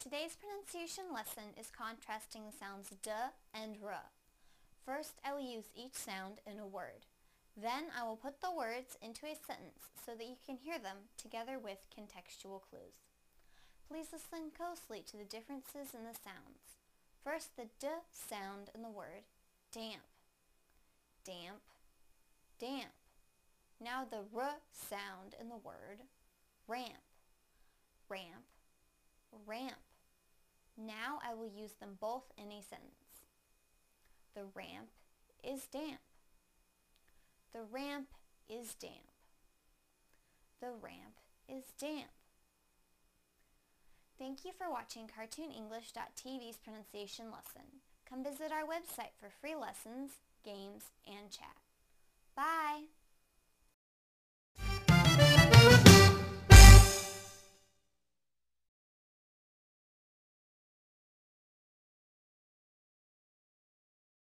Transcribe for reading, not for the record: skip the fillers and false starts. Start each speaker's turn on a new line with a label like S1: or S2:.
S1: Today's pronunciation lesson is contrasting the sounds d and r. First, I will use each sound in a word. Then I will put the words into a sentence so that you can hear them together with contextual clues. Please listen closely to the differences in the sounds. First, the d sound in the word damp, damp, damp. Now the r sound in the word ramp, ramp, ramp. Now I will use them both in a sentence. The ramp is damp. The ramp is damp. The ramp is damp. Thank you for watching CartoonEnglish.tv's pronunciation lesson. Come visit our website for free lessons, games, and chat. Bye!